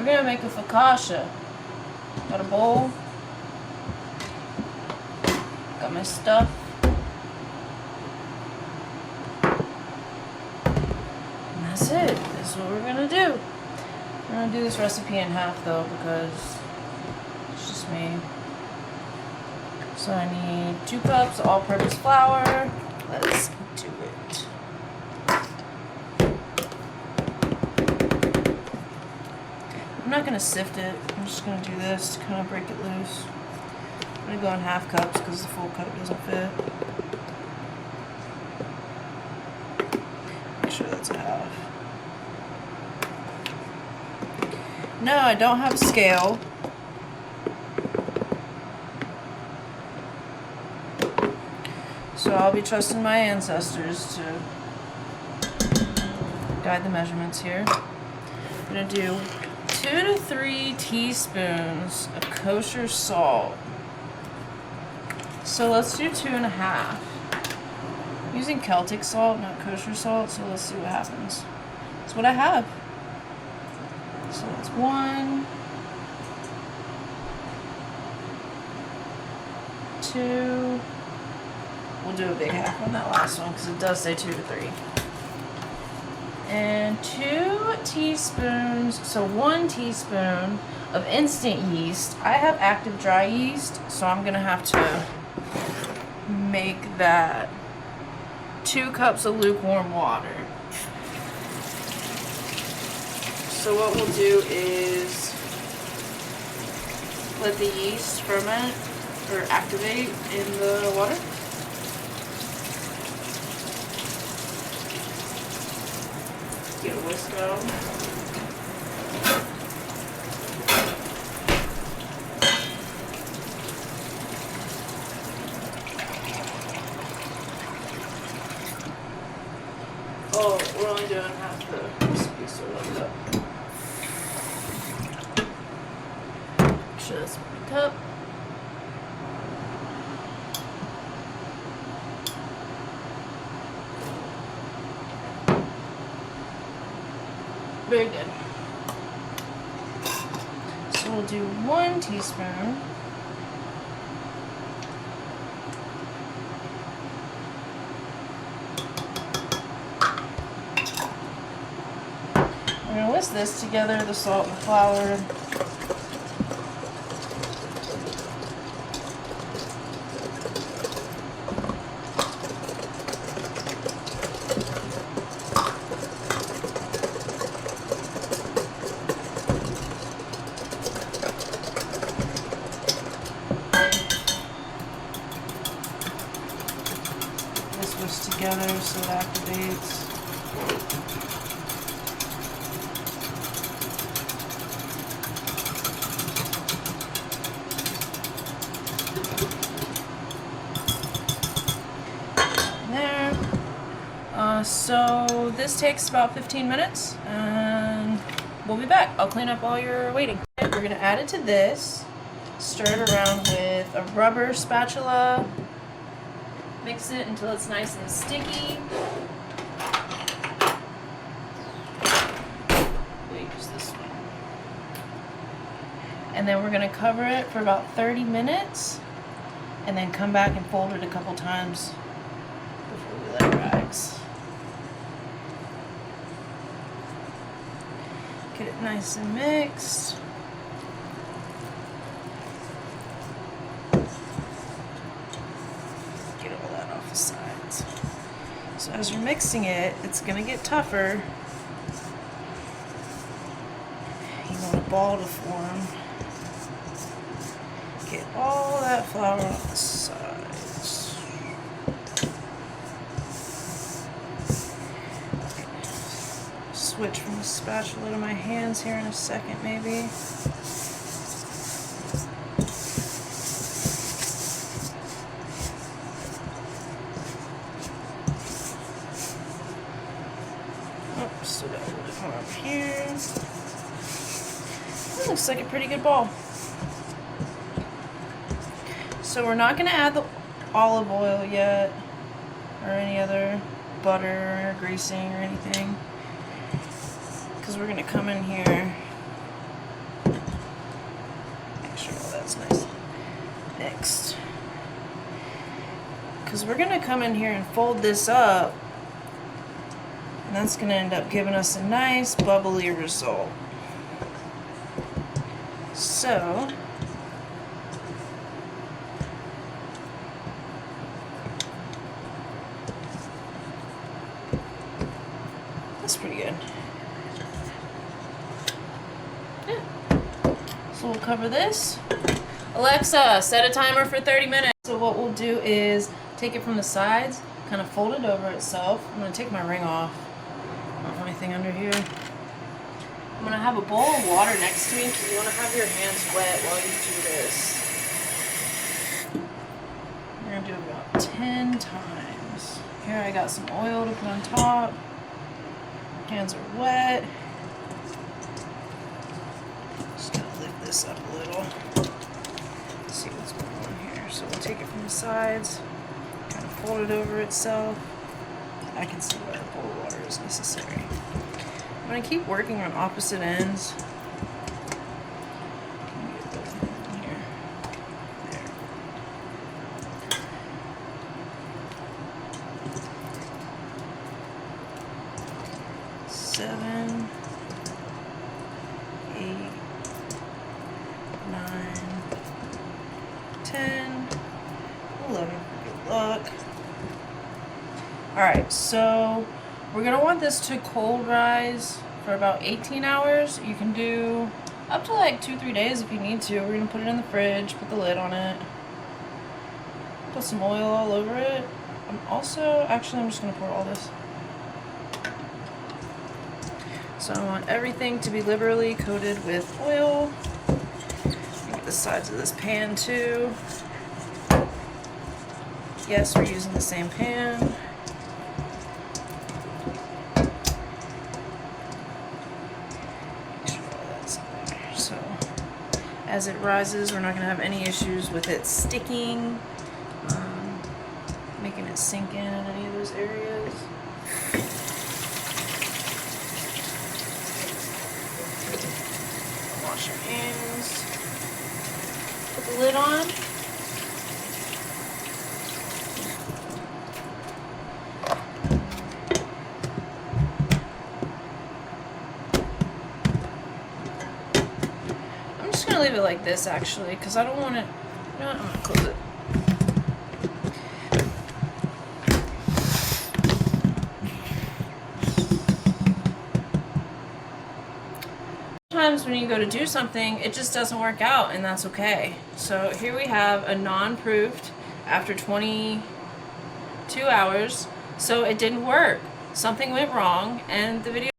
gonna make a focaccia. Got a bowl. Got my stuff. And that's it. This is what we're gonna do. We're gonna do this recipe in half though because it's just me. So I need 2 cups of all-purpose flour. Let's do it. I'm not gonna sift it. I'm just gonna do this to kind of break it loose. I'm gonna go in half cups because the full cup doesn't fit. Make sure that's a half. No, I don't have a scale. So I'll be trusting my ancestors to guide the measurements here. I'm gonna do 2 to 3 teaspoons of kosher salt. So let's do 2.5. I'm using Celtic salt, not kosher salt, so let's see what happens. That's what I have. So that's 1, 2. We'll do a big half on that last one because it does say 2 to 3. And 2 teaspoons, so 1 teaspoon of instant yeast. I have active dry yeast, so I'm gonna have to make that 2 cups of lukewarm water. So what we'll do is let the yeast ferment or activate in the water. Get a whisk out. Oh, we're only doing half the recipe, so look up. Make sure that's 1 cup. Very good. So we'll do 1 teaspoon. We're going to whisk this together, the salt and the flour. Whisk together so it activates. There. So this takes about 15 minutes and we'll be back. I'll clean up while you're waiting. We're going to add it to this, stir it around with a rubber spatula. Mix it until it's nice and sticky. We'll use this one. And then we're going to cover it for about 30 minutes and then come back and fold it a couple times before we let it rise. Get it nice and mixed. Sides. So as you're mixing it, it's going to get tougher. You want a ball to form. Get all that flour on the sides. Okay. Switch from the spatula to my hands here in a second, maybe. So that will come up here. That looks like a pretty good ball. So we're not going to add the olive oil yet, or any other butter or greasing or anything, because we're going to come in here that's nice. Next, because we're gonna come in here and fold this up, and that's gonna end up giving us a nice bubbly result. So that's pretty good. Yeah. So we'll cover this. Alexa, set a timer for 30 minutes. So what we'll do is take it from the sides, kind of fold it over itself. I'm going to take my ring off. I don't have anything under here. I'm going to have a bowl of water next to me because you want to have your hands wet while you do this. We're going to do it about 10 times. Here I got some oil to put on top. Hands are wet. Just going to lift this up a little. See what's going on here. So we'll take it from the sides, kind of fold it over itself. I can see why a bowl of water is necessary. I'm going to keep working on opposite ends. Get those in here. There. 7, 8, 9, 10, 11 for good luck. Alright, so we're going to want this to cold rise for about 18 hours. You can do up to like 2-3 days if you need to. We're going to put it in the fridge, put the lid on it, put some oil all over it. I'm just going to pour all this. So I want everything to be liberally coated with oil. Get the sides of this pan too. Yes, we're using the same pan. Make sure all that's in there. So as it rises, we're not going to have any issues with it sticking, making it sink in any of those areas. Wash your hands. Put the lid on. I'm just going to leave it like this actually because I don't want it. No, I'm going to close it. Sometimes when you go to do something, it just doesn't work out, and that's okay. So here we have a non-proofed after 22 hours. So it didn't work. Something went wrong, and the video